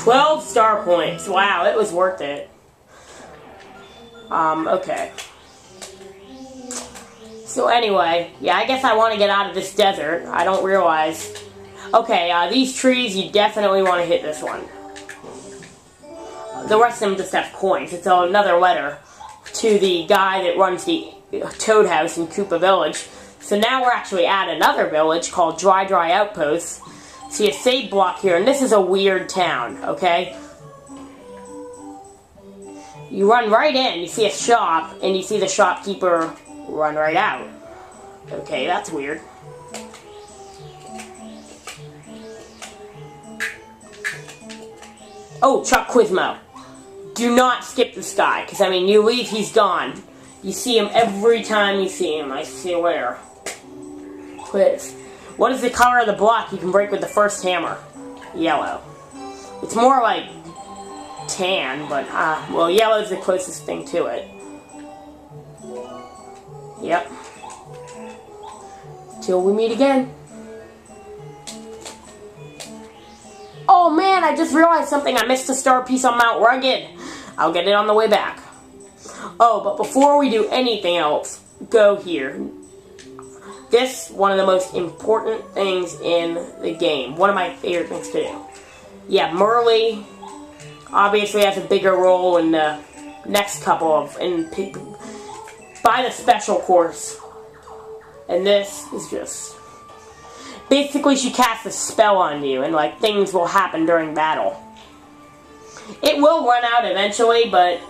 12 star points. Wow, it was worth it. Okay. So anyway, yeah, I guess I want to get out of this desert. I don't realize. Okay, these trees, you definitely want to hit this one. The rest of them just have coins. It's another letter to the guy that runs the Toad House in Koopa Village. So now we're actually at another village called Dry Outpost. See a save block here, and this is a weird town, okay? You run right in, you see a shop, and you see the shopkeeper run right out. Okay, that's weird. Oh, Chuck Quizmo. Do not skip this guy, because, I mean, you leave, he's gone. You see him every time you see him, I swear. Quiz. What is the color of the block you can break with the first hammer? Yellow. It's more like tan, but, well, yellow is the closest thing to it. Yep. Till we meet again. Oh man, I just realized something. I missed a star piece on Mount Rugged. I'll get it on the way back. Oh, but before we do anything else, go here. This, one of the most important things in the game. One of my favorite things to do. Yeah, Merly obviously has a bigger role in the next couple of... by the special course. And this is just... basically, she casts a spell on you, and, like, things will happen during battle. It will run out eventually, but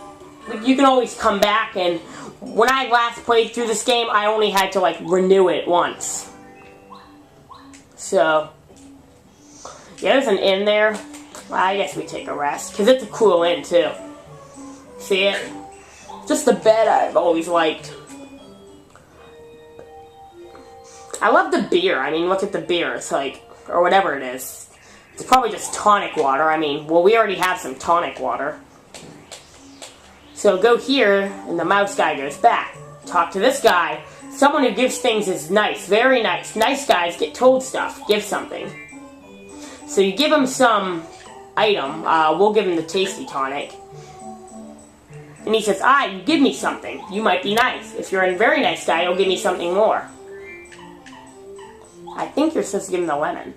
you can always come back, and when I last played through this game, I only had to, like, renew it once. So, yeah, there's an inn there. Well, I guess we take a rest, because it's a cool inn, too. See it? Just the bed I've always liked. I love the beer. I mean, look at the beer. It's like, or whatever it is. It's probably just tonic water. I mean, well, we already have some tonic water. So go here, and the mouse guy goes back. Talk to this guy. Someone who gives things is nice. Very nice. Nice guys get told stuff. Give something. So you give him some item. We'll give him the tasty tonic. And he says, you give me something. You might be nice. If you're a very nice guy, you'll give me something more. I think you're supposed to give him the lemon.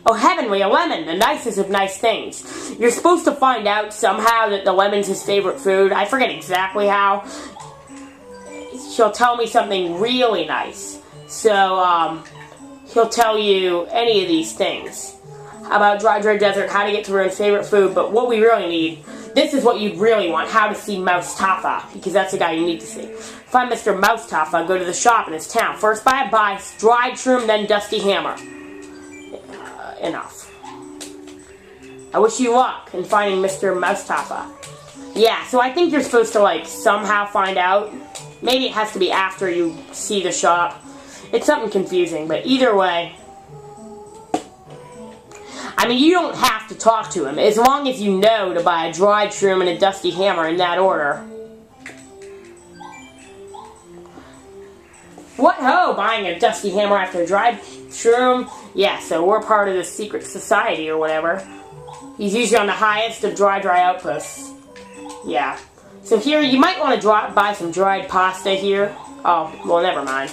Oh, heavenly, a lemon, the nicest of nice things. You're supposed to find out somehow that the lemon's his favorite food. I forget exactly how. She'll tell me something really nice. So, he'll tell you any of these things. About Dry Desert, how to get to Ruin's favorite food, but what we really need, this is what you really want, how to see Mouse Taffa, because that's the guy you need to see. Find Mr. Mouse Taffa, go to the shop in his town. First buy dried shroom, then dusty hammer. Enough. I wish you luck in finding Mr. Mouse Taffa. Yeah, so I think you're supposed to, like, somehow find out. Maybe it has to be after you see the shop. It's something confusing, but either way, I mean, you don't have to talk to him, as long as you know to buy a dried shroom and a dusty hammer in that order. What ho! Buying a dusty hammer after a dried shroom? Yeah, so we're part of the secret society or whatever. He's usually on the highest of dry outposts. Yeah. So here, you might want to buy some dried pasta here. Oh, well, never mind.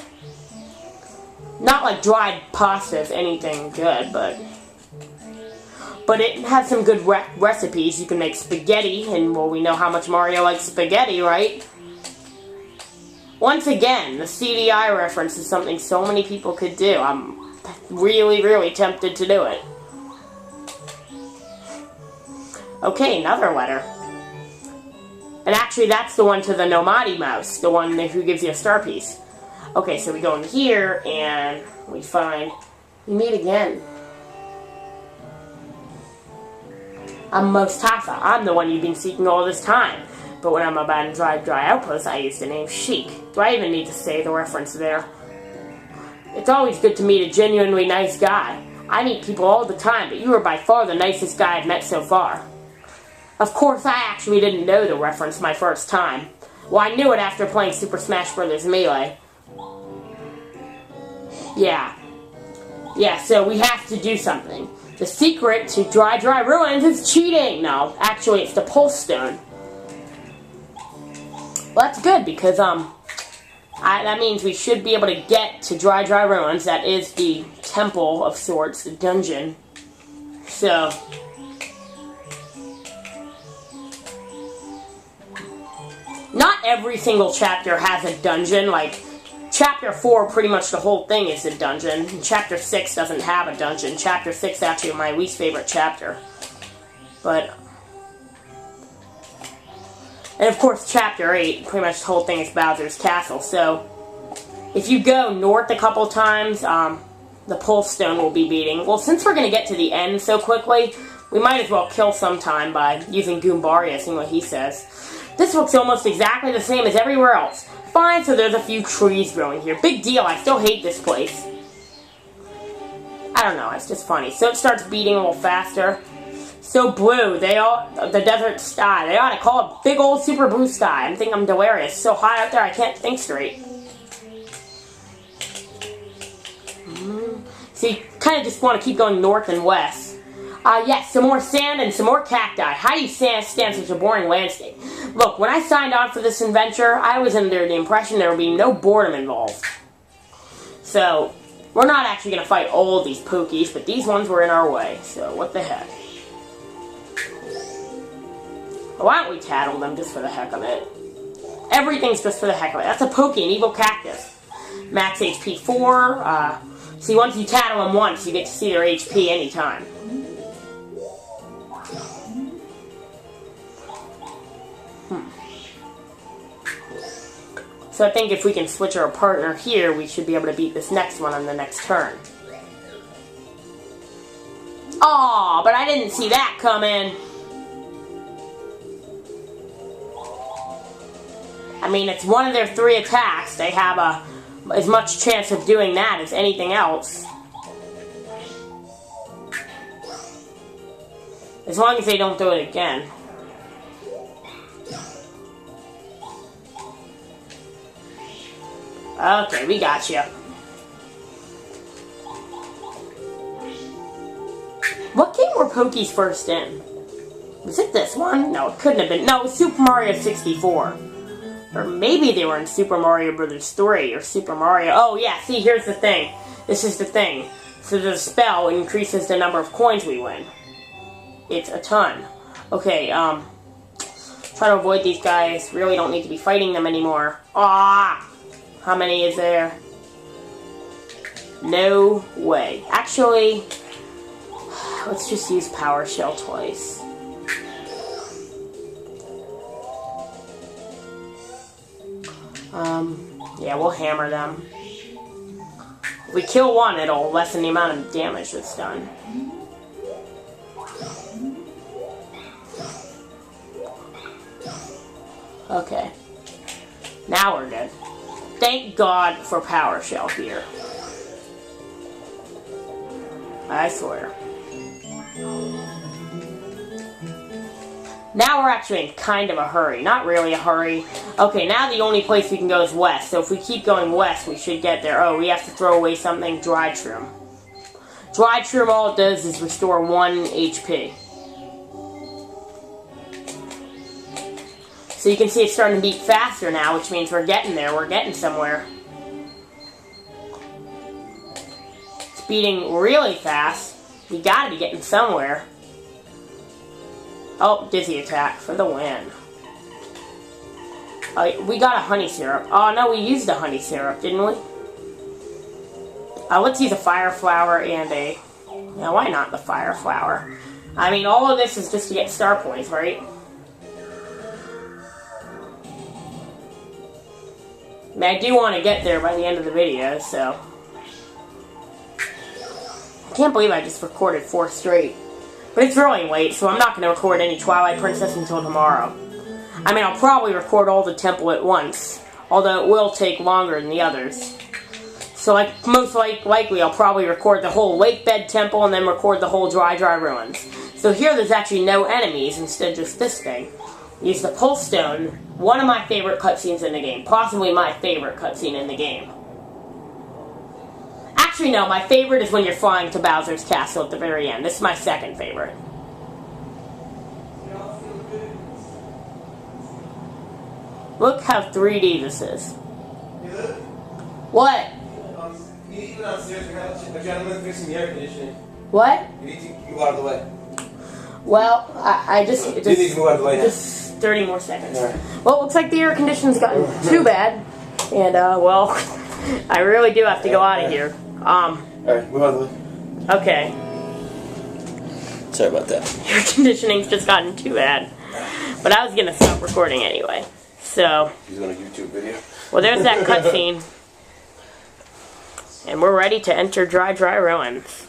Not like dried pasta is anything good, but it has some good recipes. You can make spaghetti, and, well, we know how much Mario likes spaghetti, right? Once again, the CDI reference is something so many people could do. I'm really, really tempted to do it. Okay, another letter. And actually, that's the one to the Nomadi Mouse, the one who gives you a star piece. Okay, so we go in here, and we meet again. I'm Mouse Taffa. I'm the one you've been seeking all this time. But when I'm about to Dry Outpost, I use the name Sheik. Do I even need to say the reference there? It's always good to meet a genuinely nice guy. I meet people all the time, but you are by far the nicest guy I've met so far. Of course, I actually didn't know the reference my first time. Well, I knew it after playing Super Smash Bros. Melee. Yeah, so we have to do something. The secret to dry ruins is cheating. No, actually it's the pulse stone. Well, that's good because that means we should be able to get to dry ruins. That is the temple of sorts, the dungeon. So not every single chapter has a dungeon. Like Chapter 4, pretty much the whole thing is a dungeon. Chapter 6 doesn't have a dungeon. Chapter 6 is actually my least favorite chapter. But, and of course Chapter 8, pretty much the whole thing is Bowser's Castle. So, if you go north a couple times, the pulse stone will be beating. Well, since we're going to get to the end so quickly, we might as well kill some time by using Goombaria, seeing what he says. This looks almost exactly the same as everywhere else. Fine, so there's a few trees growing here. Big deal, I still hate this place. I don't know, it's just funny. So it starts beating a little faster. So blue, the desert sky. They ought to call it big old super blue sky. I think I'm delirious. So high up there I can't think straight. So you kind of just want to keep going north and west. Yes, some more sand and some more cacti. How do you stand such a boring landscape? Look, when I signed on for this adventure, I was under the impression there would be no boredom involved. So, we're not actually going to fight all of these Pokies, but these ones were in our way, so what the heck. Why don't we tattle them just for the heck of it? Everything's just for the heck of it. That's a Poke, an evil cactus. Max HP 4. See, once you tattle them once, you get to see their HP anytime. So I think if we can switch our partner here, we should be able to beat this next one on the next turn. Aw, but I didn't see that coming. I mean, it's one of their 3 attacks. They have as much chance of doing that as anything else. As long as they don't do it again. Okay, we got you. What game were Pokies first in? Was it this one? No, it couldn't have been. No, it was Super Mario 64. Or maybe they were in Super Mario Bros. 3 or Super Mario. Oh, yeah, see, here's the thing. This is the thing. So the spell increases the number of coins we win. It's a ton. Okay, try to avoid these guys. Really don't need to be fighting them anymore. Ah! How many is there? No way. Actually, let's just use Power Shell twice. Yeah, we'll hammer them. If we kill one, it'll lessen the amount of damage that's done. Okay. Now we're good. Thank God for Power Shell here. I swear. Now we're actually in kind of a hurry. Not really a hurry. Okay, now the only place we can go is west. So if we keep going west, we should get there. Oh, we have to throw away something. Dried Shroom. Dried Shroom, all it does is restore 1 HP. So you can see it's starting to beat faster now, which means we're getting there. We're getting somewhere. It's beating really fast. We gotta be getting somewhere. Oh, Dizzy Attack for the win. We got a honey syrup. Oh, no, we used a honey syrup, didn't we? Let's use a fire flower and a... Yeah, why not the fire flower? I mean, all of this is just to get star points, right? I mean, I do want to get there by the end of the video, so... I can't believe I just recorded 4 straight. But it's really late, so I'm not going to record any Twilight Princess until tomorrow. I mean, I'll probably record all the temple at once, although it will take longer than the others. So, most likely, I'll probably record the whole Lake Bed Temple and then record the whole Dry Ruins. So here, there's actually no enemies, instead just this thing. Use the Pulse Stone, one of my favorite cutscenes in the game. Possibly my favorite cutscene in the game. Actually, no. My favorite is when you're flying to Bowser's Castle at the very end. This is my second favorite. Look how 3D this is. What? Even upstairs, we have a gentleman fixing the air conditioning. What? You need to move out of the way. Well, I just you need to move out of the way now. Just 30 more seconds. Right. Well, it looks like the air conditioning's gotten too bad. And, well, I really do have to go out of here. Alright, move out of the way. Okay. Sorry about that. Air conditioning's just gotten too bad. But I was gonna stop recording anyway. So. He's on a YouTube video. Well, there's that cutscene. And we're ready to enter Dry Ruins.